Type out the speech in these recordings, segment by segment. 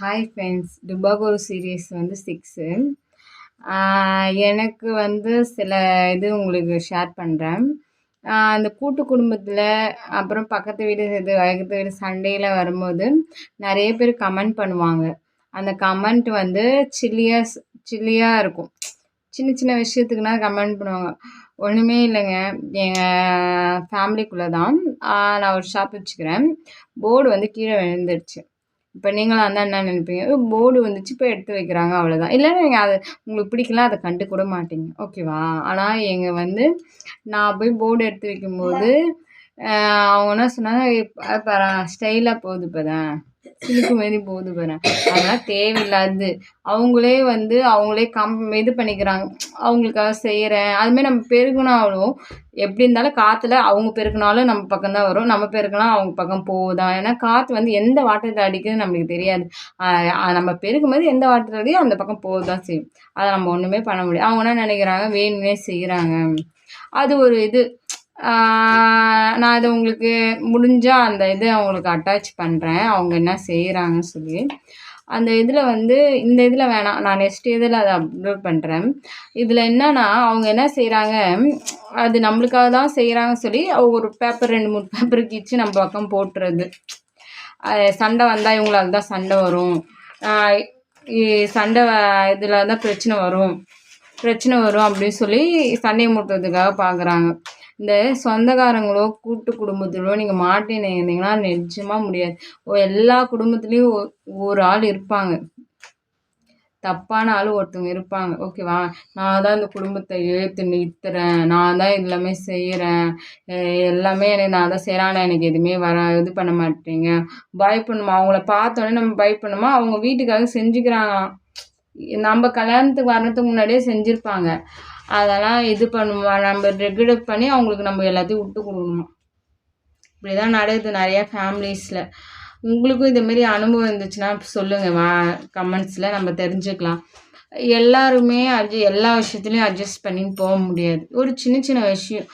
Hi friends. டுபாகூர் series வந்து 6. எனக்கு வந்து சில இது உங்களுக்கு ஷேர் பண்ணுறேன். அந்த கூட்டு குடும்பத்தில் அப்புறம் பக்கத்து வீடு இது எதிர்த்த வீடு சண்டையில் வரும்போது நிறைய பேர் கமெண்ட் பண்ணுவாங்க. அந்த கமெண்ட் வந்து சில்லியாக இருக்கும். சின்ன சின்ன விஷயத்துக்குனா கமெண்ட் பண்ணுவாங்க. ஒன்றுமே இல்லைங்க, எங்கள் ஃபேமிலிக்குள்ளே தான். நான் ஒரு ஷாப் வச்சுக்கிறேன். போர்டு வந்து கீழே விழுந்துடுச்சு. இப்போ நீங்களாக இருந்தால் என்ன நினைப்பீங்க? போர்டு வந்துச்சு இப்போ எடுத்து வைக்கிறாங்க, அவ்வளோதான். இல்லைன்னா நீங்கள் அதை உங்களுக்கு பிடிக்கல, அதை கண்டு கூட மாட்டீங்க, ஓகேவா? ஆனால் எங்கள் வந்து நான் போய் போர்டு எடுத்து வைக்கும்போது அவங்க என்ன சொன்னாங்க, இப்போ ஸ்டைலாக போகுது இப்போதான், சிலுக்கு மாரி போகுது பாரு, அதெல்லாம் தேவையில்லாது. அவங்களே வந்து அவங்களே இது பண்ணிக்கிறாங்க. அவங்களுக்காக செய்கிறேன் அதுமாரி நம்ம பெருகுனாலும் எப்படி இருந்தாலும் காற்றுல அவங்க பெருக்கினாலும் நம்ம பக்கம் தான் வரும், நம்ம பெருக்கினா அவங்க பக்கம் போகுதான். ஏன்னா காற்று வந்து எந்த வாட்டத்தை அடிக்குதுன்னு நம்மளுக்கு தெரியாது. நம்ம பெருக்கும் போது எந்த வாட்டத்தை அடியும் அந்த பக்கம் போக தான் செய்யும். அதை நம்ம ஒன்றுமே பண்ண முடியாது. அவங்க என்ன நினைக்கிறாங்க, வேணுமே செய்கிறாங்க. அது ஒரு இது. நான் அதை உங்களுக்கு முடிஞ்சால் அந்த இதை அவங்களுக்கு அட்டாச் பண்ணுறேன், அவங்க என்ன செய்கிறாங்கன்னு சொல்லி. அந்த இதில் வந்து இந்த இதில் வேணாம், நான் நெக்ஸ்ட் இதில் அதை அப்லோட் பண்ணுறேன். இதில் என்னன்னா அவங்க என்ன செய்கிறாங்க, அது நம்மளுக்காக தான் செய்கிறாங்கன்னு சொல்லி ஒரு பேப்பர் 2-3 பேப்பர் கிழிச்சு நம்ம பக்கம் போட்டுறது. சண்டை வந்தால் இவங்களால தான் சண்டை வரும், சண்டை இதில் தான் பிரச்சனை வரும் அப்படின்னு சொல்லி சண்டையை மூட்டுறதுக்காக பார்க்குறாங்க. இந்த சொந்தக்காரங்களோ கூட்டு குடும்பத்திலோ நீங்கள் மாட்டின்னு இருந்தீங்கன்னா நிச்சயமாக முடியாது. எல்லா குடும்பத்துலேயும் ஒரு ஆள் இருப்பாங்க, தப்பான ஆள் ஒருத்தவங்க இருப்பாங்க, ஓகேவா? நான் தான் இந்த குடும்பத்தை இழுத்து நிறுத்துறேன், நான் தான் எல்லாமே செய்கிறேன், எல்லாமே எனக்கு நான் தான் செய்கிறேன், ஆனால் எனக்கு எதுவுமே இது பண்ண மாட்டேங்க, பயப்படணுமா? அவங்கள பார்த்தோன்னே நம்ம பயப்படணுமா? அவங்க வீட்டுக்காக செஞ்சுக்கிறாங்க, நம்ம கல்யாணத்துக்கு வர்றதுக்கு முன்னாடியே செஞ்சுருப்பாங்க. அதெல்லாம் இது பண்ணுமா, நம்ம ரெகுலேட் பண்ணி அவங்களுக்கு நம்ம எல்லாத்தையும் விட்டு கொடுக்கணுமா? இப்படி தான் நடக்குது நிறையா ஃபேமிலிஸில். உங்களுக்கும் இதுமாரி அனுபவம் இருந்துச்சுன்னா சொல்லுங்கள், கமெண்ட்ஸில் நம்ம தெரிஞ்சுக்கலாம். எல்லாருமே எல்லா விஷயத்துலையும் அட்ஜஸ்ட் பண்ணின்னு போக முடியாது. ஒரு சின்ன சின்ன விஷயம்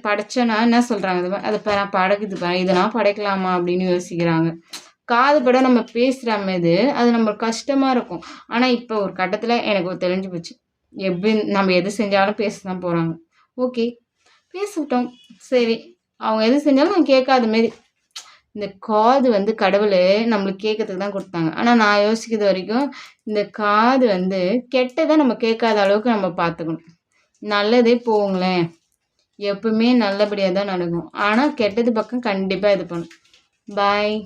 படைச்சேன்னா என்ன சொல்கிறாங்க, அது படைக்குது இதெல்லாம் படைக்கலாமா அப்படின்னு யோசிக்கிறாங்க. காது பட நம்ம பேசுகிற மாதிரி அது நம்மளுக்கு கஷ்டமாக இருக்கும். ஆனால் இப்போ ஒரு கட்டத்தில் எனக்கு தெரிஞ்சு போச்சு, எப்படி நம்ம எது செஞ்சாலும் பேச தான் போகிறாங்க. ஓகே, பேசிவிட்டோம், சரி. அவங்க எது செஞ்சாலும் நான் கேட்காத மாரி. இந்த காது வந்து கடவுள் நம்மளுக்கு கேட்கறதுக்கு தான் கொடுத்தாங்க. ஆனால் நான் யோசிக்கிறது வரைக்கும் இந்த காது வந்து கெட்டதை நம்ம கேட்காத அளவுக்கு நம்ம பார்த்துக்கணும். நல்லதே போங்களேன், எப்பவுமே நல்லபடியாக தான் நடக்கும். ஆனால் கெட்டது பக்கம் கண்டிப்பாக இது பண்ணும். பாய்.